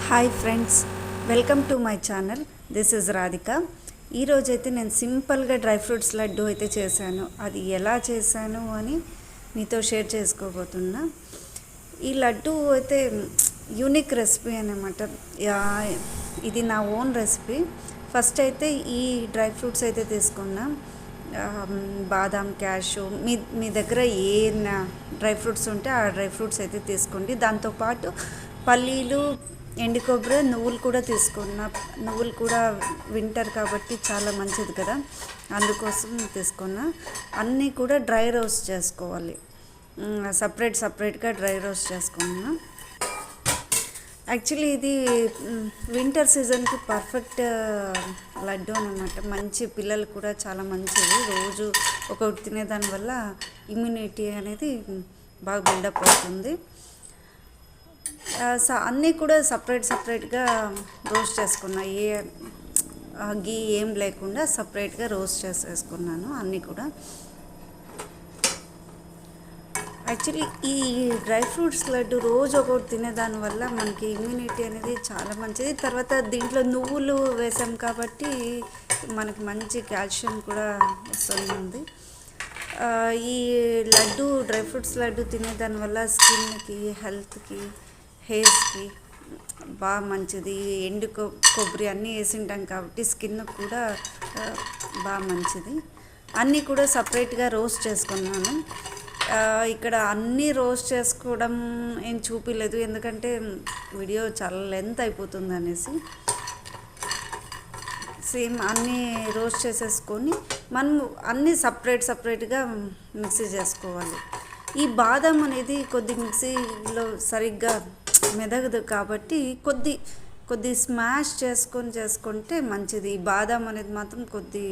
Hi friends, welcome to my channel. This is Radhika. ఈరోజైతే నేను సింపుల్గా డ్రై ఫ్రూట్స్ లడ్డు అయితే చేశాను. అది ఎలా చేశాను అని మీతో షేర్ చేసుకోబోతున్నా. ఈ లడ్డు అయితే యూనిక్ రెసిపీ అన్నమాట. ఇది నా ఓన్ రెసిపీ. ఫస్ట్ అయితే ఈ డ్రై ఫ్రూట్స్ అయితే తీసుకున్నా. బాదాం, క్యాషు, మీ దగ్గర ఏ డ్రై ఫ్రూట్స్ ఉంటే ఆ డ్రై ఫ్రూట్స్ అయితే తీసుకోండి. దాంతోపాటు పల్లీలు, ఎండు కొబ్బరి, నువ్వులు కూడా తీసుకున్నా. నువ్వులు కూడా వింటర్ కాబట్టి చాలా మంచిది కదా, అందుకోసం తీసుకున్నా. అన్నీ కూడా డ్రై రోస్ట్ చేసుకోవాలి. సపరేట్గా డ్రై రోస్ట్ చేసుకున్నా. యాక్చువల్లీ ఇది వింటర్ సీజన్కి పర్ఫెక్ట్ లడ్డు అనమాట. మంచి పిల్లలు కూడా చాలా మంచిది. రోజు ఒకటి తినేదాని వల్ల ఇమ్యూనిటీ అనేది బాగా బిల్డప్ అవుతుంది. అన్నీ కూడా సపరేట్గా రోస్ట్ చేసుకున్నా. గీ ఏం లేకుండా సపరేట్గా రోస్ట్ చేసేసుకున్నాను అన్నీ కూడా. యాక్చువల్లీ ఈ డ్రై ఫ్రూట్స్ లడ్డు రోజు ఒకటి తినేదాని వల్ల మనకి ఇమ్యూనిటీ అనేది చాలా మంచిది. తర్వాత దీంట్లో నువ్వులు వేసాం కాబట్టి మనకి మంచి కాల్షియం కూడా వస్తుంది. ఈ లడ్డు, డ్రై ఫ్రూట్స్ లడ్డు తినేదాని వల్ల స్కిన్కి, హెల్త్కి, హెయిర్స్కి బాగా మంచిది. ఎండు కొబ్బరి అన్నీ వేసింటాం కాబట్టి స్కిన్ కూడా బాగా మంచిది. అన్నీ కూడా సపరేట్గా రోస్ట్ చేసుకున్నాను. ఇక్కడ అన్నీ రోస్ట్ చేసుకోవడం ఏం చూపించలేదు, ఎందుకంటే వీడియో చాలా లెంత్ అయిపోతుంది అనేసి. సేమ్ అన్నీ రోస్ట్ చేసేసుకొని మనం అన్నీ సపరేట్గా మిక్సీ చేసుకోవాలి. ఈ బాదం అనేది కొద్ది మిక్సీలో సరిగ్గా మెదగదు కాబట్టి కొద్ది స్మాష్ చేసుకుంటే మంచిది. ఈ బాదం అనేది మాత్రం కొద్ది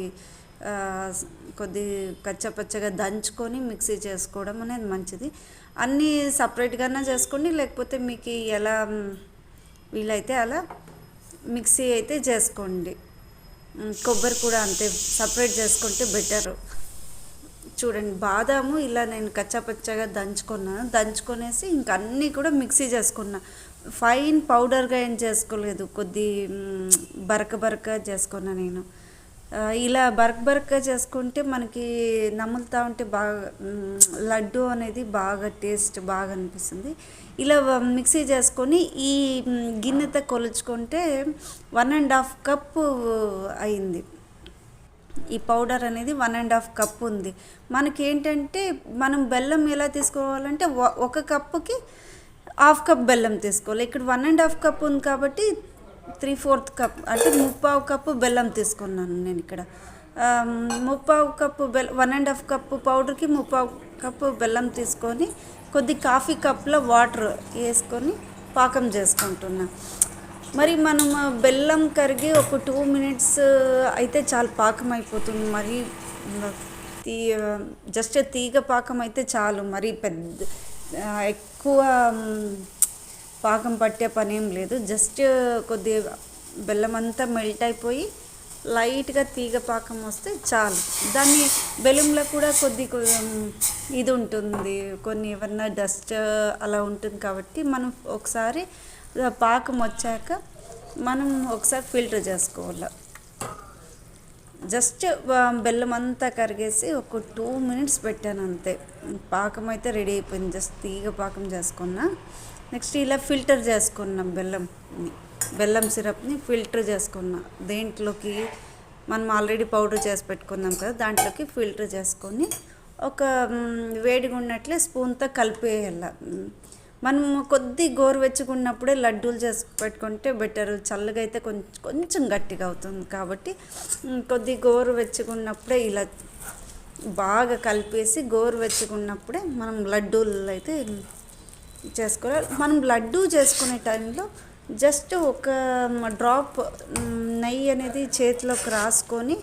కచ్చపచ్చగా దంచుకొని మిక్సీ చేసుకోవడం అనేది మంచిది. అన్నీ సపరేట్గానే చేసుకోండి, లేకపోతే మీకు ఎలా వీలైతే అలా మిక్సీ అయితే చేసుకోండి. కొబ్బరి కూడా అంతే, సపరేట్ చేసుకుంటే బెటరు. చూడండి, బాదాము ఇలా నేను కచ్చాపచ్చగా దంచుకొనేసి ఇంకా అన్నీ కూడా మిక్సీ చేసుకున్నా. ఫైన్ పౌడర్గా ఏం చేసుకోలేదు, కొద్ది బరక చేసుకున్నా నేను. ఇలా బరకగా చేసుకుంటే మనకి నములుతూ ఉంటే బాగా లడ్డు అనేది బాగా టేస్ట్ బాగా అనిపిస్తుంది. ఇలా మిక్సీ చేసుకొని ఈ గిన్నెతో కొలుచుకుంటే 1.5 కప్పు అయింది. ఈ పౌడర్ అనేది 1.5 కప్పు ఉంది. మనకి ఏంటంటే మనం బెల్లం ఎలా తీసుకోవాలంటే 1 కప్పుకి 1/2 కప్ బెల్లం తీసుకోవాలి. ఇక్కడ 1.5 కప్పు ఉంది కాబట్టి 3/4 కప్ అంటే 3/4 కప్పు బెల్లం తీసుకున్నాను నేను ఇక్కడ. 3/4 కప్పు 1.5 కప్పు పౌడర్కి 3/4 కప్పు బెల్లం తీసుకొని కొద్ది కాఫీ కప్లో వాటర్ వేసుకొని పాకం చేసుకుంటున్నా. మరి మనం బెల్లం కరిగి ఒక 2 మినిట్స్ అయితే చాలా పాకం అయిపోతుంది. మరి జస్ట్ తీగ పాకం అయితే చాలు, మరి ఎక్కువ పాకం పట్టే పని ఏం లేదు. జస్ట్ కొద్ది బెల్లం అంతా మెల్ట్ అయిపోయి లైట్గా తీగ పాకం వస్తే చాలు. దాన్ని బెల్లంలో కూడా ఇది ఉంటుంది, కొన్ని ఏమన్నా డస్ట్ అలా ఉంటుంది కాబట్టి మనం ఒకసారి పాకం వచ్చాక మనం ఒకసారి ఫిల్టర్ చేసుకోవాలి. జస్ట్ బెల్లం అంతా కరిగేసి ఒక 2 మినిట్స్ పెట్టాను అంతే. పాకం అయితే రెడీ అయిపోయింది. జస్ట్ తీగ పాకం చేసుకున్నా. నెక్స్ట్ ఇలా ఫిల్టర్ చేసుకున్నాం బెల్లం సిరప్ని ఫిల్టర్ చేసుకున్నా. దేంట్లోకి మనం ఆల్రెడీ పౌడర్ చేసి పెట్టుకున్నాం కదా, దాంట్లోకి ఫిల్టర్ చేసుకొని ఒక వేడిగా ఉన్నట్లే స్పూన్తో కలిపేయాల. మనం కొద్ది గోరువెచ్చుకున్నప్పుడే లడ్డూలు చేసి పెట్టుకుంటే బెటర్. చల్లగా అయితే కొంచెం గట్టిగా అవుతుంది కాబట్టి కొద్ది గోరువెచ్చుకున్నప్పుడే ఇలా బాగా కలిపేసి గోరువెచ్చుకున్నప్పుడే మనం లడ్డూలు అయితే చేసుకోవాలి. మనం లడ్డూ చేసుకునే టైంలో జస్ట్ ఒక డ్రాప్ నెయ్యి అనేది చేతిలోకి రాసుకొని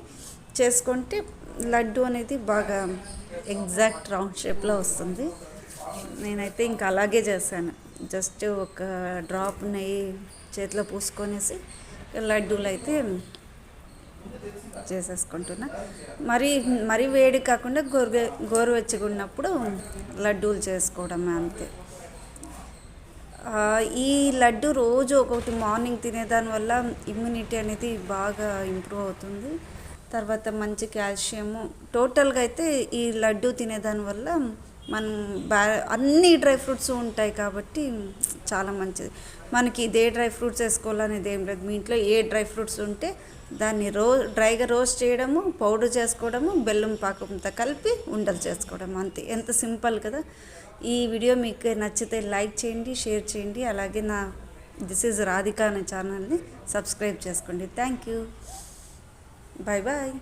చేసుకుంటే లడ్డు అనేది బాగా ఎగ్జాక్ట్ రౌండ్ షేప్లో వస్తుంది. నేనైతే ఇంకా అలాగే చేశాను. జస్ట్ ఒక డ్రాప్ నెయ్యి చేతిలో పూసుకొనేసి లడ్డూలు అయితే చేసేసుకుంటున్నా. మరీ వేడి కాకుండా గోరువెచ్చగా ఉన్నప్పుడు లడ్డూలు చేసుకోవడమే అంతే. ఈ లడ్డు రోజు ఒక్కొక్కటి మార్నింగ్ తినేదాని వల్ల ఇమ్యూనిటీ అనేది బాగా ఇంప్రూవ్ అవుతుంది. తర్వాత మంచి కాల్షియము టోటల్గా అయితే ఈ లడ్డు తినేదాని వల్ల మనం అన్ని డ్రై ఫ్రూట్స్ ఉంటాయి కాబట్టి చాలా మంచిది. మనకి ఇదే డ్రై ఫ్రూట్స్ వేసుకోవాలనేది ఏం లేదు. మీ ఇంట్లో ఏ డ్రై ఫ్రూట్స్ ఉంటే దాన్ని డ్రైగా రోస్ట్ చేయడము, పౌడర్ చేసుకోవడము, బెల్లం పాకంతో కలిపి ఉండలు చేసుకోవడం, అంతే. ఎంత సింపుల్ కదా. ఈ వీడియో మీకు నచ్చితే లైక్ చేయండి, షేర్ చేయండి. అలాగే నా దిస్ ఈజ్ రాధిక అనే ఛానల్ని సబ్స్క్రైబ్ చేసుకోండి. Thank you. Bye bye.